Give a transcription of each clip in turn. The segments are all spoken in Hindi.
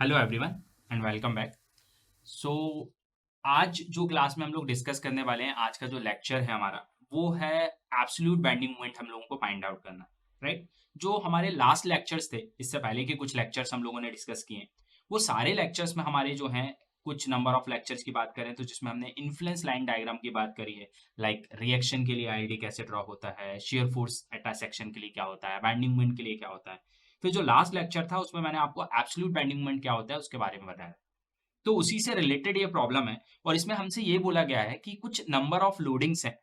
Hello everyone and welcome back. So आज जो क्लास में हम लोग डिस्कस करने वाले हैं, आज का जो लेक्चर है हमारा, वो है एब्सोल्यूट बेंडिंग मोमेंट हम लोगों को फाइंड आउट करना। राइट, जो हमारे लास्ट लेक्चर्स थे, इससे पहले के कुछ लेक्चर्स हम लोगों ने डिस्कस किए हैं, वो सारे लेक्चर्स में हमारे जो हैं, कुछ नंबर ऑफ लेक्चर्स की बात करें तो जिसमें हमने इन्फ्लुएंस लाइन डायग्राम की बात करी है, लाइक रिएक्शन के लिए आईडी कैसे ड्रॉ होता है, shear force at a section के लिए क्या होता है, बेंडिंग मोमेंट के लिए क्या होता है। फिर जो लास्ट लेक्चर था उसमें मैंने आपको एब्सोल्यूट बेंडिंग मोमेंट क्या होता है उसके बारे में बताया। तो उसी से रिलेटेड ये प्रॉब्लम है, और इसमें हमसे ये बोला गया है कि कुछ नंबर ऑफ लोडिंग्स हैं,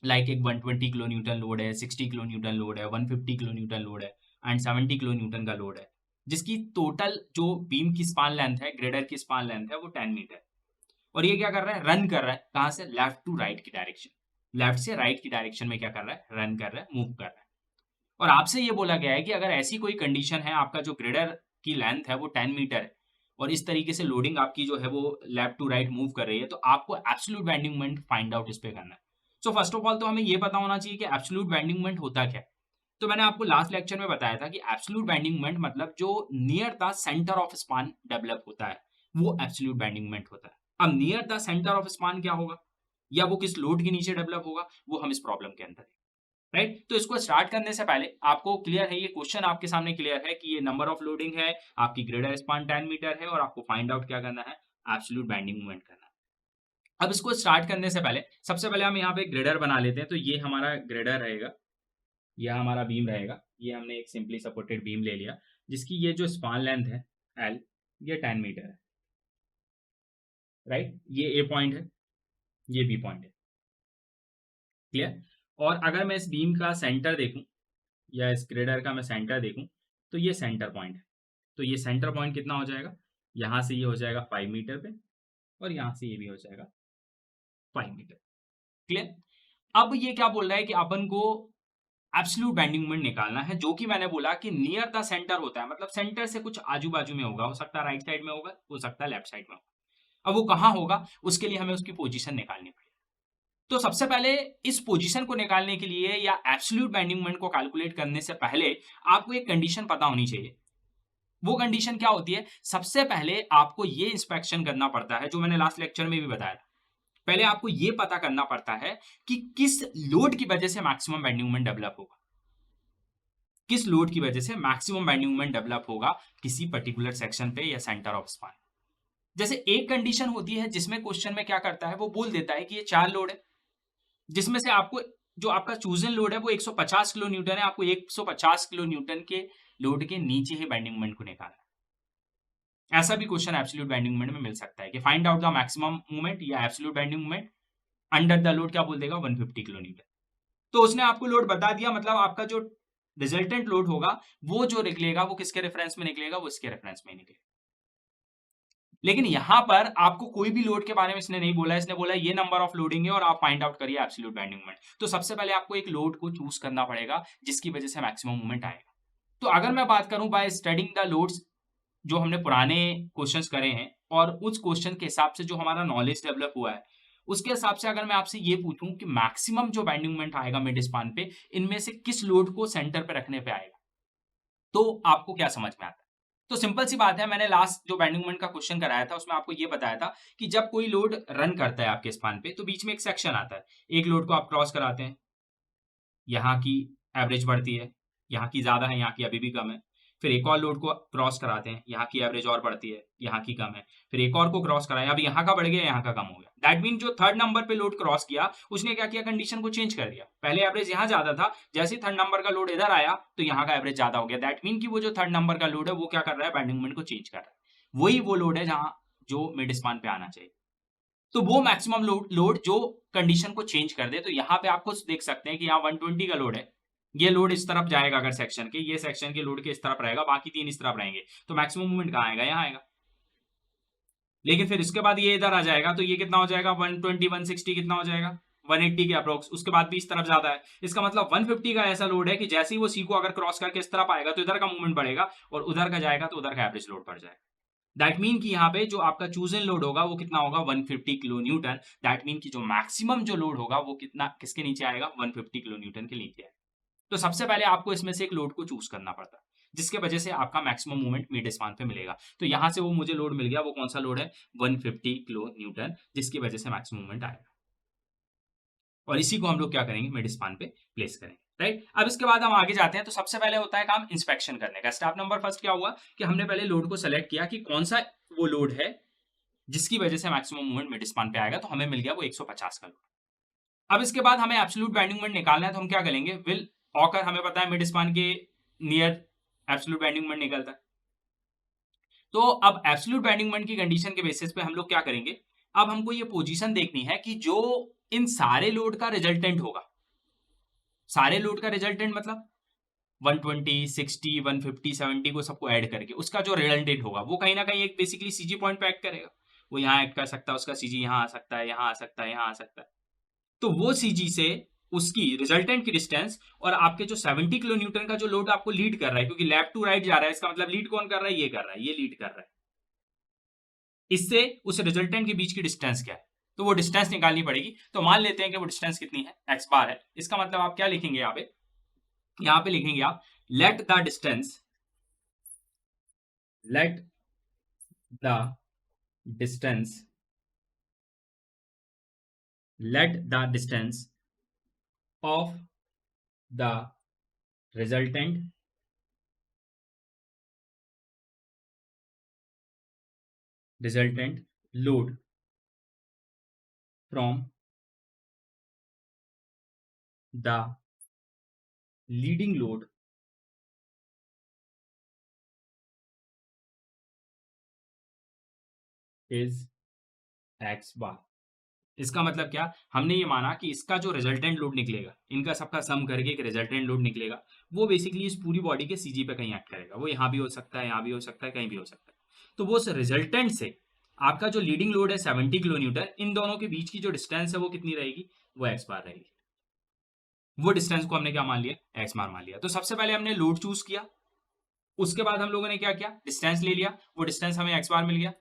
लाइक एक 120 किलो न्यूटन लोड है, 60 किलो न्यूटन लोड है, 150 किलो न्यूटन लोड है एंड 70 किलो न्यूटन का लोड है, जिसकी टोटल जो बीम की स्पान लेंथ है, ग्रेडर की स्पान लेंथ है, वो 10 मीटर। और ये क्या कर रहा है, रन कर रहा है कहाँ से, लेफ्ट टू राइट की डायरेक्शन, लेफ्ट से राइट की डायरेक्शन में क्या कर रहा है, रन कर रहा है, मूव कर रहा है। और आपसे ये बोला गया है कि अगर ऐसी कोई कंडीशन है, आपका जो ग्रेडर की लेंथ है वो 10 मीटर है और इस तरीके से लोडिंग आपकी जो है वो लेफ्ट टू राइट मूव कर रही है, तो आपको absolute bending moment find out इस पे करना है। सो फर्स्ट ऑफ ऑल तो हमें ये पता होना चाहिए कि एब्सोल्यूट बेंडिंग मोमेंट होता क्या है। तो मैंने आपको लास्ट लेक्चर में बताया था कि एब्सोल्यूट बेंडिंग मोमेंट मतलब जो near the centre of span develop होता है, वो एब्सोल्यूट बेंडिंग मोमेंट होता है। अब near the centre of span क्या होगा, या वो किस लोड के नीचे डेवलप होगा, वो हम इस प्रॉब्लम के अंदर, राइट। तो इसको स्टार्ट करने से पहले आपको क्लियर है, ये क्वेश्चन आपके सामने क्लियर है कि ये नंबर ऑफ लोडिंग है, आपकी ग्रेडर स्पान 10 मीटर है और आपको फाइंड आउट क्या करना है, एब्सोल्यूट बेंडिंग मोमेंट करना है। अब इसको स्टार्ट करने से पहले सबसे पहले हम यहाँ पे ग्रेडर बना लेते हैं। तो ये हमारा ग्रेडर रहेगा, यह हमारा बीम रहेगा। ये हमने एक सिंपली सपोर्टेड बीम ले लिया जिसकी ये जो स्पान लेंथ है एल, ये 10 मीटर है, राइट। ये ए पॉइंट है, ये बी पॉइंट है, क्लियर। और अगर मैं इस बीम का सेंटर देखूं, या इस ग्रेडर का मैं सेंटर देखूं, तो ये सेंटर पॉइंट है। तो ये सेंटर पॉइंट कितना हो जाएगा, यहाँ से ये हो जाएगा 5 मीटर पे, और यहाँ से ये भी हो जाएगा 5 मीटर, क्लियर। अब ये क्या बोल रहा है कि अपन को एब्सोल्यूट बेंडिंग मोमेंट निकालना है, जो कि मैंने बोला कि नियर द सेंटर होता है, मतलब सेंटर से कुछ आजू बाजू में होगा, हो सकता है राइट साइड में होगा, हो सकता है लेफ्ट साइड में होगा। अब वो कहाँ होगा, उसके लिए हमें उसकी पोजीशन निकालनी पड़ेगी। तो सबसे पहले इस पोजीशन को निकालने के लिए या एब्सोल्यूट बेंडिंग मोमेंट को कैलकुलेट करने से पहले आपको एक कंडीशन पता होनी चाहिए। वो कंडीशन क्या होती है, सबसे पहले आपको ये इंस्पेक्शन करना पड़ता है, जो मैंने लास्ट लेक्चर में भी बताया था। पहले आपको ये पता करना पड़ता है कि किस लोड की वजह से मैक्सिमम बेंडिंग मोमेंट डेवलप होगा, किस लोड की वजह से मैक्सिमम बेंडिंग मोमेंट डेवलप होगा किसी पर्टिकुलर सेक्शन पे या सेंटर ऑफ स्पान। जैसे एक कंडीशन होती है जिसमें क्वेश्चन में क्या करता है, वो बोल देता है कि ये 4 लोड है, जिसमें से आपको जो आपका चूजन लोड है वो 150 किलो न्यूटन है, आपको 150 किलो न्यूटन के लोड के नीचे ही बेंडिंग मोमेंट को निकालना है। ऐसा भी क्वेश्चन एब्सोल्यूट बेंडिंग मोमेंट में मिल सकता है कि find out the maximum moment या absolute bending moment under the load, क्या बोल देगा, 150 किलो न्यूटन। तो उसने आपको लोड बता दिया, मतलब आपका जो रिजल्टेंट लोड होगा वो जो निकलेगा वो किसके रेफरेंस में निकलेगा, वो इसके रेफरेंस में निकलेगा। लेकिन यहां पर आपको कोई भी लोड के बारे में इसने नहीं बोला, इसने बोला ये नंबर ऑफ लोडिंग है और आप फाइंड आउट करिए एब्सोल्यूट बेंडिंग मोमेंट। तो सबसे पहले आपको एक लोड को चूज करना पड़ेगा जिसकी वजह से मैक्सिमम मूवमेंट आएगा। तो अगर मैं बात करूं बाय स्टडिंग द लोड्स, जो हमने पुराने क्वेश्चंस करे हैं और उस क्वेश्चन के हिसाब से जो हमारा नॉलेज डेवलप हुआ है, उसके हिसाब से अगर मैं आपसे ये पूछूं कि मैक्सिमम जो बेंडिंग मोमेंट आएगा मिड स्पान पे, इनमें से किस लोड को सेंटर पे रखने पे आएगा, तो आपको क्या समझ में आता है। तो सिंपल सी बात है, मैंने लास्ट जो बेंडिंग मोमेंट का क्वेश्चन कराया था उसमें आपको ये बताया था कि जब कोई लोड रन करता है आपके स्पान पे, तो बीच में एक सेक्शन आता है, एक लोड को आप क्रॉस कराते हैं, यहाँ की एवरेज बढ़ती है, यहाँ की ज्यादा है, यहाँ की अभी भी कम है। फिर एक और लोड को क्रॉस कराते हैं, यहाँ की एवरेज और बढ़ती है, यहाँ की कम है। फिर एक और को क्रॉस कराया, अब यहाँ का बढ़ गया, यहाँ का कम हो गया। दैट मीन जो थर्ड नंबर पे लोड क्रॉस किया उसने क्या किया, कंडीशन को चेंज कर दिया। पहले एवरेज यहाँ ज्यादा था, जैसे ही थर्ड नंबर का लोड इधर आया तो यहाँ का एवरेज ज्यादा हो गया। दैट मीन कि वो जो थर्ड नंबर का लोड है वो क्या कर रहा है, बेंडिंग मोमेंट को चेंज कर रहा है। वही वो लोड है जहां जो मिड स्पान पे आना चाहिए। तो वो मैक्सिमम लोड जो कंडीशन को चेंज कर दे। तो यहाँ पे आपको देख सकते हैं कि यहाँ 120 का लोड है, ये लोड इस तरफ जाएगा, अगर सेक्शन के, ये सेक्शन के लोड के इस तरफ रहेगा, बाकी 3 इस तरफ रहेंगे, तो मैक्सिमम मूवमेंट कहाँ आएगा, यहाँ आएगा। लेकिन फिर इसके बाद ये इधर आ जाएगा, तो ये कितना हो जाएगा, 120 160 कितना हो जाएगा, 180 के अप्रोक्स। उसके बाद भी इस तरफ ज्यादा है, इसका मतलब 150 का ऐसा लोड है कि जैसे ही वो सी को अगर क्रॉस करके इस तरफ आएगा तो इधर का मूवमेंट बढ़ेगा, और उधर का जाएगा तो उधर का एवरेज लोड बढ़ जाएगा। दैट मीन कि यहाँ पे जो आपका चूजन लोड होगा वो कितना होगा, 150 किलो न्यूटन। दैट मीन कि जो मैक्सिमम जो लोड होगा वो कितना, किसके नीचे आएगा, 150 किलो न्यूटन के नीचे आएगा। तो सबसे पहले आपको इसमें से एक लोड को चूज करना पड़ता है। जिसके वजह से आपका मैक्सिमम मूवमेंट मिड स्पान पे मिलेगा। तो यहाँ से वो मुझे लोड मिल गया, वो कौन सा लोड है, 150 किलो न्यूटन, जिसकी वजह से मैक्सिमम मूवमेंट आएगा। और इसी को हम लोग क्या करेंगे, मिड स्पान पे प्लेस करेंगे, राइट। अब इसके बाद हम आगे जाते हैं, तो सबसे पहले होता है काम इंस्पेक्शन करने का। स्टेप नंबर फर्स्ट क्या हुआ कि हमने पहले लोड को सेलेक्ट किया कि कौन सा वो लोड है जिसकी वजह से मैक्सिमम मूवमेंट मिड स्पान पे आएगा, तो हमें मिल गया वो 150 का लोड। अब इसके बाद हमें एब्सोल्यूट बेंडिंग मोमेंट निकालना है, तो हम क्या करेंगे, विल ऑकर, हमें पता है मिड स्पान के नियर एब्सोल्यूट बेंडिंग मोमेंट निकलता है। तो अब एब्सोल्यूट बेंडिंग मोमेंट की कंडीशन के बेसिस पे हम लोग क्या करेंगे, अब हमको ये पोजीशन देखनी है कि जो इन सारे लोड का रिजल्टेंट होगा, सारे लोड का रिजल्टेंट मतलब 120, 60, 150, 70 को सबको ऐड करके उसका जो रिजल्टेंट होगा वो कहीं ना कहीं एक बेसिकली सीजी पॉइंट पे एक्ट करेगा। वो यहाँ एक्ट कर सकता है, उसका सीजी यहाँ आ सकता है, यहाँ आ सकता है, यहाँ आ सकता है। तो वो सीजी से उसकी रिजल्टेंट की डिस्टेंस और आपके जो 70 किलो न्यूटन का जो लोड आपको लीड कर रहा है, क्योंकि लेफ्ट टू राइट जा रहा है, इसका मतलब लीड कौन कर रहा है, ये कर रहा है, ये लीड कर रहा है। इससे उस रिजल्टेंट के बीच की डिस्टेंस क्या है, तो वो डिस्टेंस निकालनी पड़ेगी। तो मान लेते हैं कि वो डिस्टेंस कितनी है, एक्स बार है। इसका मतलब आप क्या लिखेंगे, यहाँ पे लिखेंगे आप let the distance of the resultant load from the leading load is x bar। इसका मतलब क्या, हमने ये माना कि इसका जो रिजल्टेंट लोड निकलेगा, इनका सबका सम करके एक रिजल्टेंट लोड निकलेगा, वो बेसिकली इस पूरी बॉडी के सीजी पे कहीं एक्ट करेगा। वो यहाँ भी हो सकता है, यहाँ भी हो सकता है, कहीं भी हो सकता है। तो वो उस रिजल्टेंट से आपका जो लीडिंग लोड है 70 किलो न्यूटन, इन दोनों के बीच की जो डिस्टेंस है वो कितनी रहेगी, वो एक्स बार रहेगी। वो डिस्टेंस को हमने क्या मान लिया, एक्स बार मान लिया। तो सबसे पहले हमने लोड चूज किया, उसके बाद हम लोगों ने क्या किया, डिस्टेंस ले लिया, वो डिस्टेंस हमें एक्स बार मिल गया।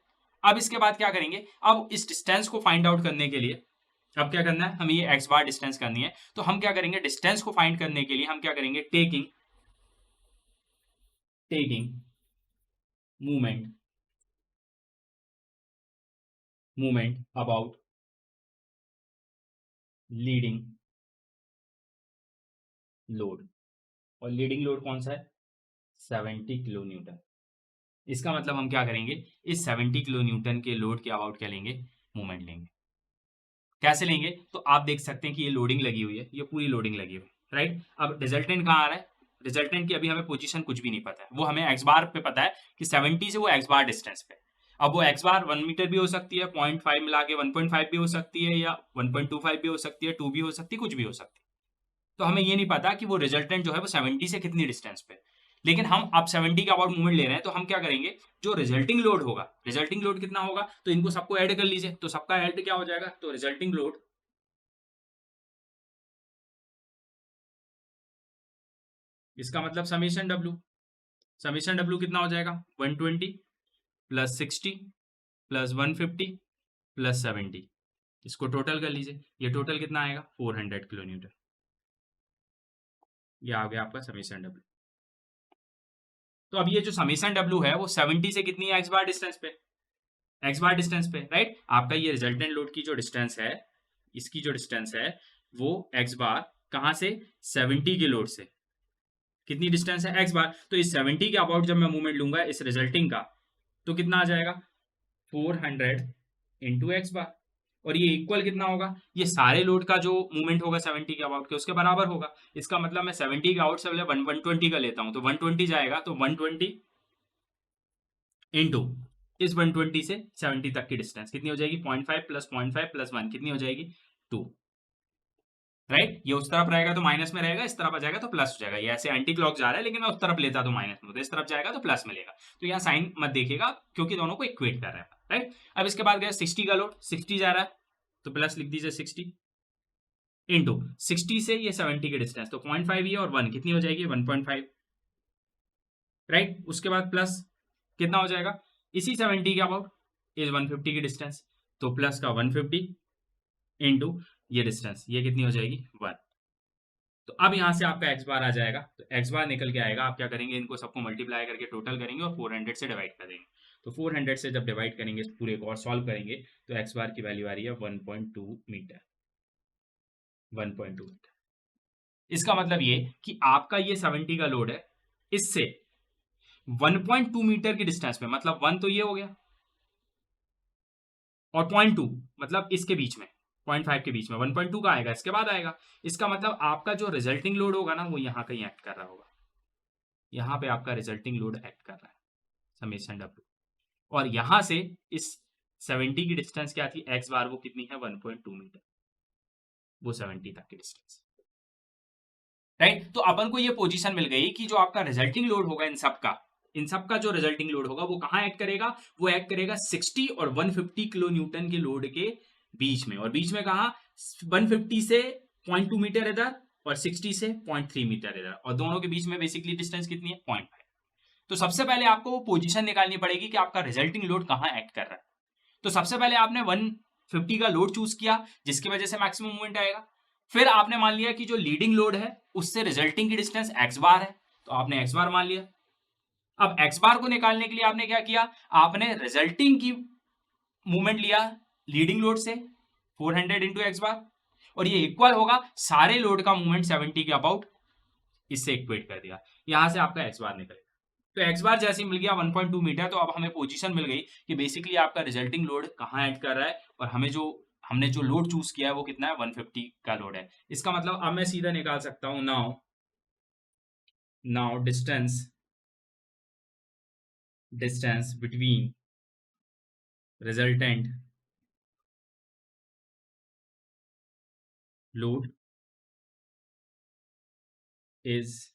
अब इसके बाद क्या करेंगे, अब इस डिस्टेंस को फाइंड आउट करने के लिए अब क्या करना है, हमें ये एक्स बार डिस्टेंस करनी है। तो हम क्या करेंगे, डिस्टेंस को फाइंड करने के लिए हम क्या करेंगे, taking movement about leading load. और लीडिंग लोड कौन सा है, 70 किलो न्यूटन। इसका मतलब हम क्या करेंगे, इस 70 किलो न्यूटन के लोड के अबाउट क्या लेंगे, मूवमेंट लेंगे। कैसे लेंगे, तो आप देख सकते हैं कि ये लोडिंग लगी हुई है, ये पूरी लोडिंग लगी हुई है, राइट। अब रिजल्टेंट कहाँ आ रहा है, रिजल्टेंट की अभी हमें पोजीशन कुछ भी नहीं पता है, वो हमें एक्स बार पे पता है कि 70 से वो एक्स बार डिस्टेंस पे। अब वो एक्स बार 1 मीटर भी हो सकती है, 0.5 मिला के 1.5 भी हो सकती है, या 1.25 भी हो सकती है, 2 भी हो सकती है, कुछ भी हो सकती है। तो हमें ये नहीं पता कि वो रिजल्टेंट जो है वो 70 से कितनी डिस्टेंस पे। लेकिन हम अब 70 के अबाउट मूवमेंट ले रहे हैं, तो हम क्या करेंगे, जो रिजल्टिंग लोड होगा, रिजल्टिंग लोड कितना होगा, तो इनको सबको ऐड कर लीजिए, तो सबका ऐड क्या हो जाएगा, तो रिजल्टिंग लोड इसका मतलब समीशन डब्ल्यू कितना हो जाएगा, 120 प्लस 60 प्लस 150 प्लस 70। इसको टोटल कर लीजिए, ये टोटल कितना आएगा, 400 किलो न्यूटन। ये आ गया आपका समीशन डब्ल्यू। तो अब ये जो समीशन डब्ल्यू है वो 70 से कितनी है, एक्स बार डिस्टेंस पे, एक्स बार डिस्टेंस पे, राइट। आपका ये रिजल्टेंट लोड की जो डिस्टेंस है, इसकी जो डिस्टेंस है वो एक्स बार कहां से, 70 के लोड से कितनी डिस्टेंस है, एक्स बार। तो इस 70 के अबाउट जब मैं मूवमेंट लूंगा इस रिजल्टिंग का, तो कितना आ जाएगा, 400 इंटू एक्स बार। और ये इक्वल कितना होगा, ये सारे लोड का जो मूवमेंट होगा 70 के अबाउट के उसके बराबर होगा। इसका मतलब मैं 70 के आउट से पहले 120 का लेता हूं, तो 120 जाएगा, तो 120 इंटू इस 120 से 70 तक की डिस्टेंस कितनी हो जाएगी, 0.5 प्लस 0.5 प्लस 1 कितनी हो जाएगी, 2, राइट। ये उस तरफ रहेगा तो माइनस में रहेगा, इस तरफ आ जाएगा तो प्लस हो जाएगा। ये ऐसे एंटी क्लॉक जा रहा है, लेकिन मैं उस तरफ लेता तो माइनस में, तो इस तरफ जाएगा तो प्लस मिलेगा। तो यहाँ साइन मत देखिएगा, क्योंकि दोनों को इक्वेट कर रहा है, राइट। अब इसके बाद गया 60 का लोड, 60 जा रहा है, तो प्लस लिख दीजिए 60 इंटू 60 से ये 70 की डिस्टेंस, तो 0.5 ये और 1 कितनी हो जाएगी, 1.5, राइट। उसके बाद प्लस कितना हो जाएगा, इसी 70 के अबाउट इस 150 की डिस्टेंस, तो प्लस का 150 इंटू ये डिस्टेंस, ये कितनी हो जाएगी, 1। तो अब यहाँ से आपका एक्स बार आ जाएगा, तो एक्स बार निकल के आएगा। आप क्या करेंगे, इनको सबको मल्टीप्लाई करके टोटल करेंगे और 400 से डिवाइड कर देंगे। तो 400 से जब डिवाइड करेंगे पूरे को और सॉल्व करेंगे तो एक्स बार की वैल्यू आ रही है 1.2 मीटर। 1.2 मीटर, इसका मतलब ये कि आपका ये 70 का लोड है, इससे 1.2 मीटर की डिस्टेंस में, मतलब 1 तो ये हो गया और 0.2 मतलब इसके बीच में, 0.5 के बीच में 1.2 का आएगा, इसके बाद आएगा। इसका मतलब आपका जो रिजल्टिंग लोड होगा ना वो यहाँ कहीं एक्ट कर रहा होगा, यहाँ पे आपका रिजल्टिंग लोड एक्ट कर रहा है समेशन डब्ल्यू। और यहां से इस 70 की डिस्टेंस क्या थी, एक्स बार वो कितनी है 1.2 मीटर, वो 70 तक की डिस्टेंस, राइट। तो अपन को ये पोजीशन मिल गई कि जो आपका रिजल्टिंग लोड होगा इन सब का जो रिजल्टिंग लोड होगा वो कहां एक्ट करेगा, वो एक्ट करेगा 60 और 150 किलो न्यूटन के लोड के बीच में। और बीच में कहा 150 से 0.2 मीटर इधर और 60 से 0.3 मीटर इधर, और दोनों के बीच में बेसिकली डिस्टेंस कितनी है 0.5। तो सबसे पहले आपको वो पोजीशन निकालनी पड़ेगी कि आपका रिजल्टिंग लोड कहां एक्ट कर रहा है। तो सबसे पहले आपने 150 का लोड चूज किया जिसकी वजह से मैक्सिमम मूवमेंट आएगा। फिर आपने मान लिया कि जो लीडिंग लोड है उससे रिजल्टिंग की डिस्टेंस एक्स बार है, तो आपने एक्स बार मान लिया। अब एक्स बार को निकालने के लिए आपने क्या किया, आपने रिजल्टिंग की मूवमेंट लिया लीडिंग लोड से 400 इंटू एक्स बार, और ये इक्वल होगा सारे लोड का मूवमेंट 70 के अबाउट, इससे इक्वेट कर दिया। यहां से आपका एक्स बार निकलेगा। तो एक्स बार जैसे मिल गया 1.2 मीटर, तो अब हमें पोजीशन मिल गई कि बेसिकली आपका रिजल्टिंग लोड कहाँ ऐड कर रहा है, और हमने जो लोड चूज किया है वो कितना है 150 का लोड है। इसका मतलब अब मैं सीधा निकाल सकता हूं, now distance between resultant load is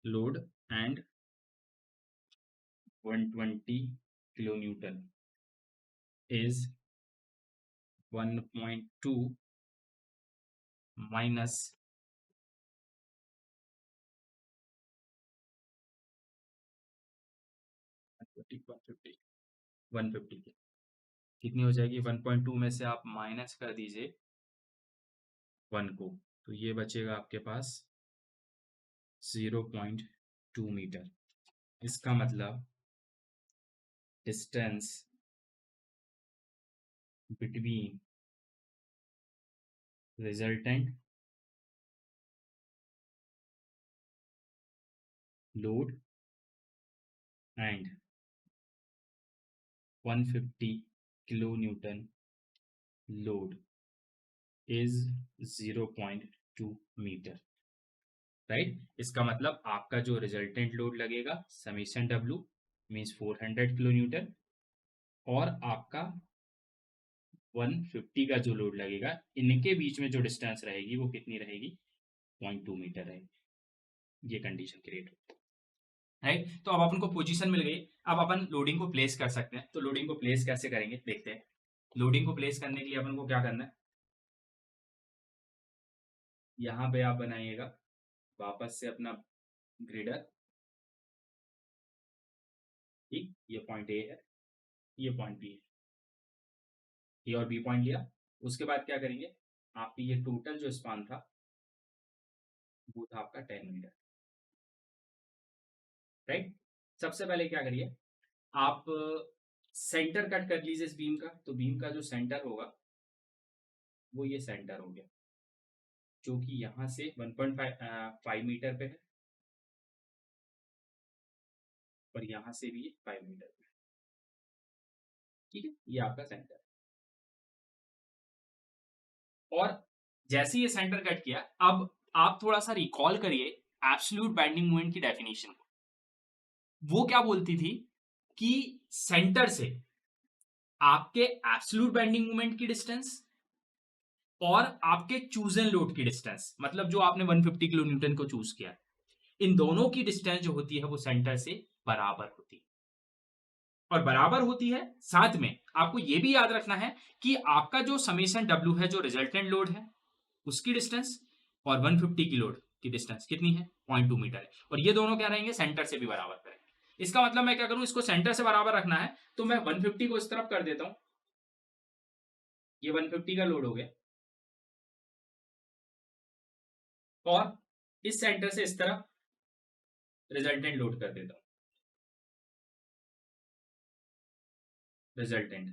load and 120 kilo Newton is 1.2 minus 150 कितनी हो जाएगी, 1.2 में से आप माइनस कर दीजिए 1 को, तो ये बचेगा आपके पास 0.2 मीटर। इसका मतलब distance between resultant load and 150 kilo newton load is 0.2 metre, right. इसका मतलब आपका जो रिजल्टेंट लोड लगेगा summation W means 400 kilo newton, और आपका 150 का जो लोड लगेगा, इनके बीच में जो डिस्टेंस रहेगी वो कितनी रहेगी 0.2 मीटर रहेगी। ये कंडीशन क्रिएट होती है, राइट। तो अब अपन को पोजीशन मिल गई, अब अपन लोडिंग को प्लेस कर सकते हैं। तो लोडिंग को प्लेस कैसे करेंगे देखते हैं। लोडिंग को प्लेस करने के लिए अपन को क्या करना है, यहाँ पे आप बनाइएगा वापस से अपना ग्रिडर, ठीक। ये पॉइंट ए है, ये पॉइंट बी है, ए और बी पॉइंट लिया। उसके बाद क्या करेंगे, आपकी ये टोटल जो स्पान था वो था आपका 10 मीटर, राइट। सबसे पहले क्या करिए, आप सेंटर कट कर लीजिए इस बीम का। तो बीम का जो सेंटर होगा वो ये सेंटर हो गया, जो कि यहाँ से 1.5 मीटर पे है, और यहाँ से भी 5 मीटर पे, ठीक है। ये आपका सेंटर है। और जैसे ये सेंटर कट किया, अब आप थोड़ा सा रिकॉल करिए एब्सोल्यूट बेंडिंग मोमेंट की डेफिनेशन को। वो क्या बोलती थी कि सेंटर से आपके एब्सोल्यूट बेंडिंग मोमेंट की डिस्टेंस और आपके चूजन लोड की डिस्टेंस, मतलब जो आपने 150 किलो न्यूटन को चूज किया, इन दोनों की डिस्टेंस जो होती है वो सेंटर से बराबर होती है। और बराबर होती है, साथ में आपको यह भी याद रखना है कि आपका जो समेशन डब्ल्यू है, जो रिजल्टेंट लोड है उसकी डिस्टेंस, और 150 की लोड की डिस्टेंस कितनी है 0.2 मीटर है, और ये दोनों क्या रहेंगे सेंटर से भी बराबर रहेंगे। इसका मतलब मैं क्या करूं, इसको सेंटर से बराबर रखना है तो मैं 150 को इस तरफ कर देता हूं, ये 150 का लोड हो गया, और इस सेंटर से इस तरफ रिजल्टेंट लोड कर देता हूं, रिजल्टेंट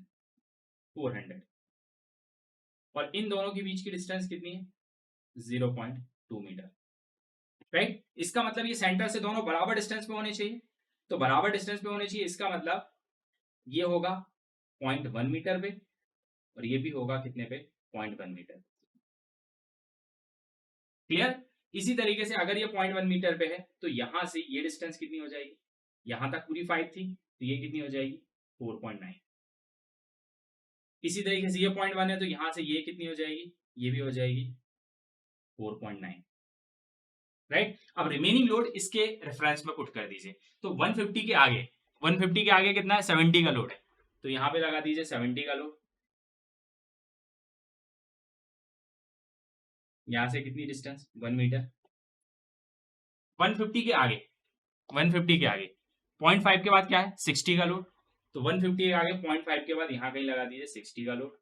400, और इन दोनों के बीच की डिस्टेंस कितनी है 0.2 मीटर, राइट। इसका मतलब ये सेंटर से दोनों बराबर डिस्टेंस पे होने चाहिए, तो बराबर डिस्टेंस पे होने चाहिए, इसका मतलब ये होगा 0.1 मीटर पे और ये भी होगा कितने पे 0.1 मीटर। क्लियर। इसी तरीके से अगर ये 0.1 मीटर पे है तो यहां से ये डिस्टेंस कितनी हो जाएगी, यहां तक पूरी 5 थी तो ये कितनी हो जाएगी 4.9। इसी तरीके से ये 0.1 है तो यहां से ये कितनी हो जाएगी, ये भी हो जाएगी 4.9, राइट। अब रिमेनिंग लोड इसके रेफरेंस में पुट कर दीजिए, तो 150 के आगे, 150 के आगे कितना है 70 का लोड है, तो यहां पे लगा दीजिए 70 का लोड। यहां से कितनी डिस्टेंस 1 मीटर, 150 के आगे, 150 के आगे 0.5 के बाद क्या है 60 का लोड, तो 150 के आगे 0.5 के बाद यहां कहीं लगा दीजिए 60 का लोड,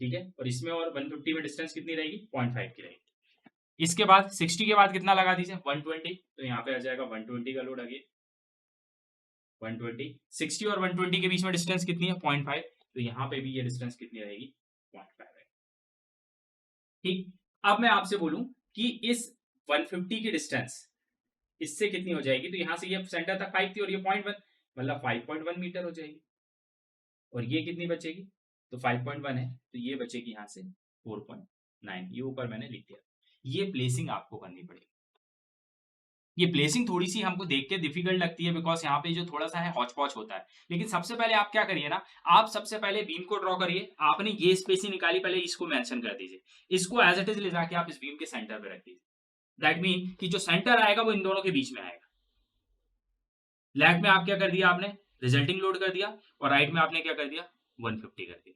ठीक है। और इसमें और 150 में डिस्टेंस कितनी रहेगी 0.5 की रहेगी। इसके बाद 60 के बाद कितना लगा दीजिए 120, तो यहाँ पे आ जाएगा 120 का लोड अगेन 120, 60 और 120 के बीच में डिस्टेंस कितनी है 0.5, तो यहाँ पे भी ये डिस्टेंस कितनी रहेगी 0.5 है, ठीक। अब मैं आपसे बोलूं कि इस 150 की डिस्टेंस इससे कितनी हो जाएगी, तो यहाँ से ये सेंटर तक 5 थी और ये 0.1 मतलब 5.1 मीटर हो जाएगी, और ये कितनी बचेगी, तो 5.1 है तो ये बचेगी यहाँ से 4.9, ये ऊपर मैंने लिख दिया। ये प्लेसिंग आपको करनी पड़ेगी। ये प्लेसिंग थोड़ी सी हमको देख के डिफिकल्ट लगती है बिकॉज यहाँ पे जो थोड़ा सा है हौच पौच होता है, लेकिन सबसे पहले आप क्या करिए ना, आप सबसे पहले बीम को ड्रॉ करिए, आपने ये स्पेसिंग निकाली पहले इसको मेंशन कर दीजिए, इसको एज इट इज ले जाके आप इस बीम के सेंटर पे रख दीजिए, दैट मीन कि जो सेंटर आएगा वो इन दोनों के बीच में आएगा। लेफ्ट में आप क्या कर दिया, आपने रिजल्टिंग लोड कर दिया, और राइट में आपने क्या कर दिया 150 कर दिया।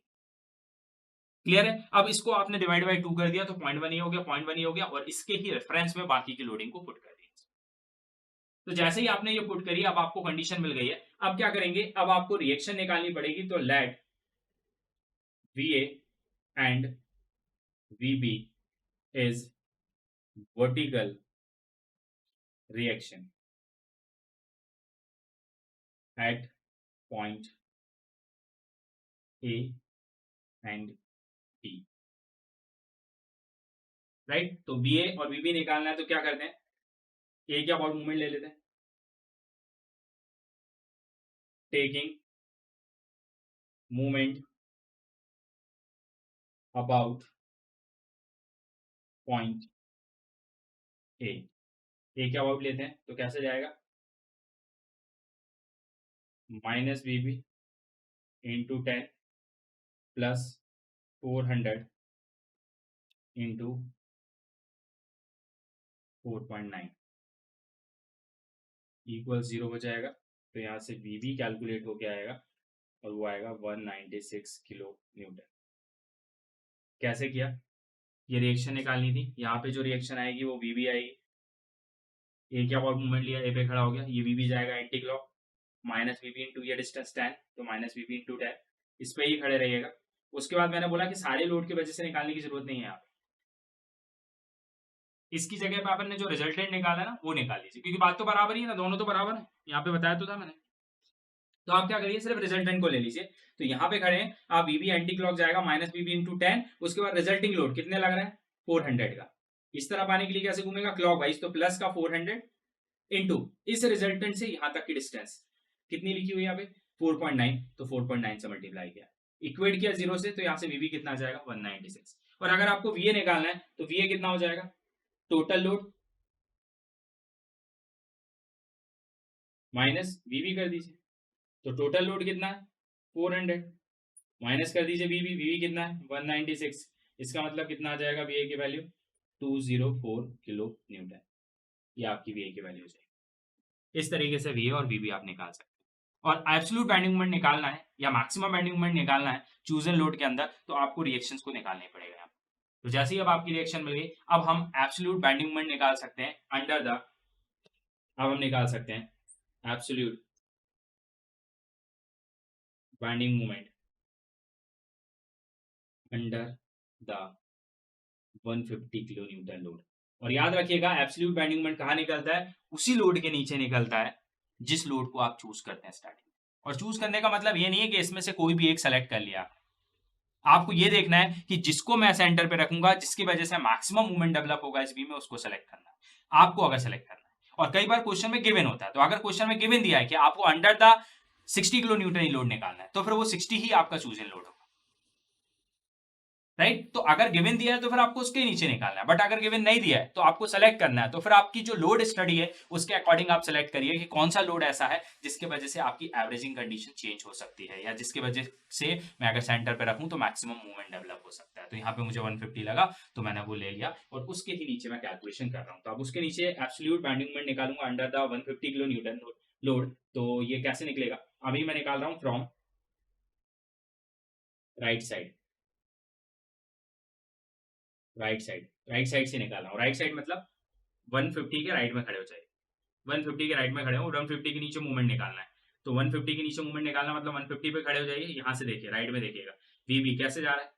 क्लियर है। अब इसको आपने डिवाइड बाय 2 कर दिया तो 0.1 ही हो गया, 0.1 ही हो गया, और इसके ही रेफरेंस में बाकी की लोडिंग को पुट कर दिया। तो जैसे ही आपने ये पुट करी अब आपको कंडीशन मिल गई है, अब क्या करेंगे, अब आपको रिएक्शन निकालनी पड़ेगी, तो let VA and VB is vertical reaction at point A and B, right. तो VA और VB निकालना है तो क्या करते हैं, A क्या अबाउट मूवमेंट ले लेते हैं, taking movement about point A, A क्या अबाउट लेते हैं तो कैसे जाएगा -VB into 10 plus 400 into 4.9 equal 0 हो जाएगा, तो यहाँ से VB कैलकुलेट होके आएगा और वो आएगा 196 किलो न्यूटन। कैसे किया, ये रिएक्शन निकालनी थी, यहाँ पे जो रिएक्शन आएगी वो VB आएगी, ए क्या अबाउट मूवमेंट लिया, ए पे खड़ा हो गया, ये VB जाएगा एंटी क्लॉक, -VB इंटू ये डिस्टेंस 10, तो -VB इंटू 10, इस पे ही खड़े रहिएगा। उसके बाद मैंने बोला कि सारे लोड की वजह से निकालने की जरूरत नहीं है, यहाँ इसकी जगह पे आपने जो रिजल्टेंट निकाला ना वो निकाल लीजिए, क्योंकि बात तो बराबर ही है ना, दोनों तो बराबर है, यहाँ पे बताया तो था मैंने। तो आप क्या करिए सिर्फ रिजल्टेंट को ले लीजिए, तो यहाँ पे खड़े हैं आप, VB एंटी क्लॉक जाएगा -VB इंटू 10, उसके बाद रिजल्टिंग लोड कितने लग रहा है 400 का, इस तरफ आने के लिए कैसे घूमेगा क्लॉक वाइज, तो प्लस का 400 इंटू इस रिजल्टेंट से यहाँ तक की डिस्टेंस कितनी लिखी हुई है यहाँ पे 4.9, तो 4.9 से मल्टीप्लाई किया, इक्वेट किया 0 से, तो यहाँ से VB कितना आ जाएगा 196, और अगर आपको VA निकालना है तो VA कितना हो जाएगा टोटल लोड माइनस VB कर दीजिए, तो टोटल लोड कितना है 400, माइनस कर दीजिए VB कितना है 196, इसका मतलब कितना आ जाएगा VA की वैल्यू 204 किलो न्यूटन, ये आपकी VA की वैल्यू हो जाएगी। इस तरीके से VA और VB आप निकाल सकते हैं। और एब्सोल्यूट बेंडिंग मोमेंट निकालना है या मैक्सिमम बेंडिंग मोमेंट निकालना है चूजन लोड के अंदर, तो आपको रिएक्शंस को निकालने पड़ेगा यहाँ। तो जैसे ही अब आपकी रिएक्शन मिल गई, अब हम एब्सोल्यूट बेंडिंग मोमेंट निकाल सकते हैं अंडर द, अब हम निकाल सकते हैं absolute bending moment under the 150 kilo newton load. और याद रखिएगा एब्सोल्यूट बेंडिंग मोमेंट कहाँ निकलता है, उसी लोड के नीचे निकलता है जिस लोड को आप चूज करते हैं स्टार्टिंग में। और चूज करने का मतलब ये नहीं है कि इसमें से कोई भी एक सेलेक्ट कर लिया, आपको ये देखना है कि जिसको मैं सेंटर पे रखूंगा, जिसकी वजह से मैक्सिमम मूवमेंट डेवलप होगा इस बीम में, उसको सेलेक्ट करना है आपको, अगर सेलेक्ट करना है। और कई बार क्वेश्चन में गिवन होता है, तो अगर क्वेश्चन में गिवन दिया है कि आपको under the 60 kilo Newton he load निकालना है, तो फिर वो 60 ही आपका चूजन लोड होगा, राइट। तो अगर गिवन दिया है तो फिर आपको उसके नीचे निकालना है, बट अगर गिवन नहीं दिया है तो आपको सेलेक्ट करना है। तो फिर आपकी जो लोड स्टडी है उसके अकॉर्डिंग आप सेलेक्ट करिए कि कौन सा लोड ऐसा है जिसके वजह से आपकी एवरेजिंग कंडीशन चेंज हो सकती है, या जिसकी वजह से मैं अगर सेंटर पे रखूं तो मैक्सिमम मूवमेंट डेवलप हो सकता है। तो यहाँ पे मुझे 150 लगा तो मैंने वो ले लिया, और उसके ही नीचे मैं कैलकुलेशन कर रहा हूँ। तो अब उसके नीचे एब्सोल्यूट बेंडिंग मोमेंट निकालूंगा under the 150 kilo newton load. तो ये कैसे निकलेगा, अभी मैं निकाल रहा हूँ from right side, right side से निकाल रहा हूँ। राइट साइड मतलब 150 के राइट में खड़े हो जाए, 150 के राइट में खड़े हो, 150 के नीचे मूवमेंट निकालना है। तो 150 के नीचे मूवमेंट निकालना मतलब 150 पे खड़े हो जाइए। यहाँ से देखिए राइट में देखिएगा वीबी कैसे जा रहा है,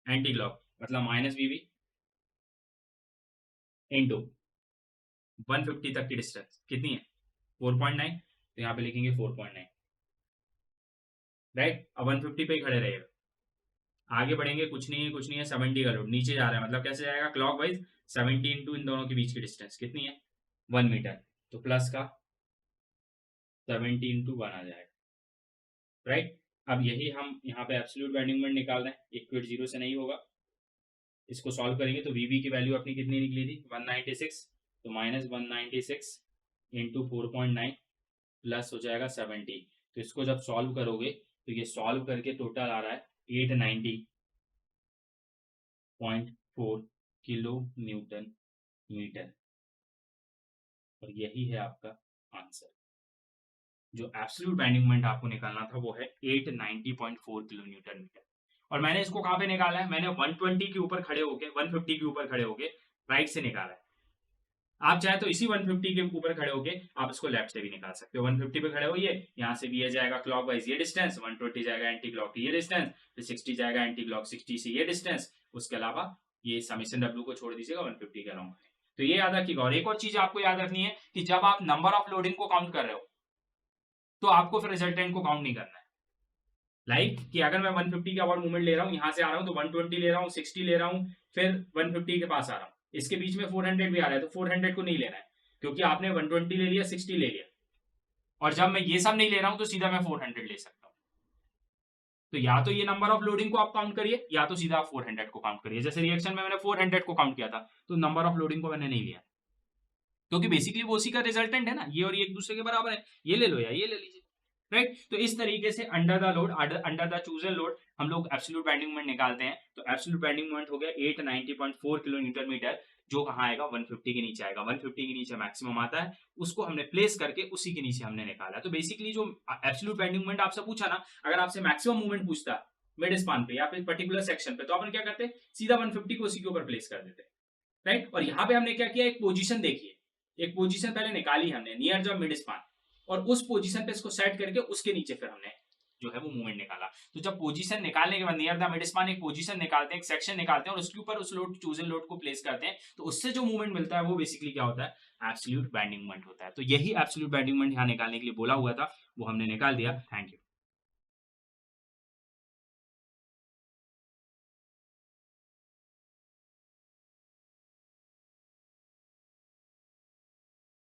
एंटी क्लॉक, मतलब माइनस वीबी इंटू 150 तक की डिस्टेंस कितनी है 4.9, तो यहाँ पे लिखेंगे 4.9, राइट। अब 150 पे ही खड़े रहेगा, आगे बढ़ेंगे, कुछ नहीं है कुछ नहीं है, 70 का लोड नीचे जा रहा है, मतलब कैसे जाएगा क्लॉक वाइज, 70 इंटू इन दोनों के बीच की डिस्टेंस कितनी है 1 मीटर, तो प्लस का 70 इंटू 1 आ जाएगा, राइट। अब यही हम यहाँ पे एब्सोल्यूट बेंडिंग मोमेंट निकाल रहे हैं, इक्वल जीरो से नहीं होगा। इसको सॉल्व करेंगे तो वीबी की वैल्यू अपनी कितनी निकली थी 196, तो माइनस 196 इंटू 4.9 प्लस हो जाएगा 70। तो इसको जब सॉल्व करोगे तो ये सॉल्व करके टोटल आ रहा है 890.4 किलो न्यूटन मीटर, और यही है आपका आंसर। जो एब्सोल्यूट बेंडिंग मोमेंट आपको निकालना था वो है 890.4 किलो न्यूटन मीटर। और मैंने इसको कहाँ पे निकाला है, मैंने 120 के ऊपर खड़े होके, 150 के ऊपर खड़े होके राइट से निकाला है। आप चाहे तो इसी 150 के ऊपर खड़े होके आप इसको लेफ्ट से भी निकाल सकते हो। 150 पे खड़े होइए, यहाँ से भी ये जाएगा क्लॉकवाइज ये डिस्टेंस, 120 जाएगा एंटी क्लॉक ये डिस्टेंस, फिर 60 जाएगा एंटी क्लॉक 60 से ये डिस्टेंस, उसके अलावा ये समेशन डब्ल्यू को छोड़ दीजिएगा 150 के अराउंड। तो ये याद रखिएगा। और एक और चीज आपको याद रखनी है कि जब आप नंबर ऑफ लोडिंग को काउंट कर रहे हो तो आपको फिर रिजल्टेंट को काउंट नहीं करना है। लाइक कि अगर मैं 150 का अबाउट मूवमेंट ले रहा हूँ, यहाँ से आ रहा हूँ तो 120 ले रहा हूँ, 60 ले रहा हूँ, फिर 150 के पास आ रहा हूँ, इसके बीच में 400 भी आ रहा है, तो 400 को नहीं लेना है क्योंकि आपने 120 ले लिया, 60 ले लिया, और जब मैं ये सब नहीं ले रहा हूँ तो सीधा मैं 400 ले सकता हूँ। तो या तो ये नंबर ऑफ लोडिंग को आप काउंट करिए, या तो सीधा आप 400 को काउंट करिए। जैसे रिएक्शन में मैंने 400 को काउंट किया था, तो नंबर ऑफ लोडिंग को मैंने नहीं लिया, क्योंकि बेसिकली वो उसी का रिजल्टेंट है ना, ये और ये एक दूसरे के बराबर है, ये ले लो या ये ले लीजिए, राइट। तो इस तरीके से under the load, under the chosen load हम लोग एब्सोल्यूट बेंडिंग मोमेंट निकालते हैं। तो एब्सोल्यूट बेंडिंग मोमेंट हो गया 890.4 किलो न्यूटन मीटर, जो कहाँ आएगा 150 के नीचे आएगा। 150 के नीचे मैक्सिमम आता है, उसको हमने प्लेस करके उसी के नीचे हमने निकाला। तो बेसिकली जो एब्सोल्यूट बेंडिंग मोमेंट आपसे पूछा ना, अगर आपसे मैक्सिमम मूवमेंट पूछता मिड स्पान पे या फिर पर्टिकुलर सेक्शन पे, तो अपन क्या करते, सीधा 150 को उसी के ऊपर प्लेस कर देते, राइट। और यहाँ पे हमने क्या किया, एक पोजीशन देखिए, एक पोजीशन पहले निकाली हमने नियर द मिड स्पान, और उस पोजीशन पे इसको सेट करके उसके नीचे फिर हमने जो है वो मूवमेंट निकाला। तो जब पोजीशन निकालने के बाद नियर द मिड स्पान एक पोजीशन निकालते हैं, एक सेक्शन निकालते हैं, और उसके ऊपर उस लोड चूजन लोड को प्लेस करते हैं, तो उससे जो मूवमेंट मिलता है वो बेसिकली क्या होता है, एब्सोल्यूट बेंडिंग मोमेंट होता है। तो यही एब्सोल्यूट बेंडिंग मोमेंट यहाँ निकालने के लिए बोला हुआ था, वो हमने निकाल दिया। Thank you.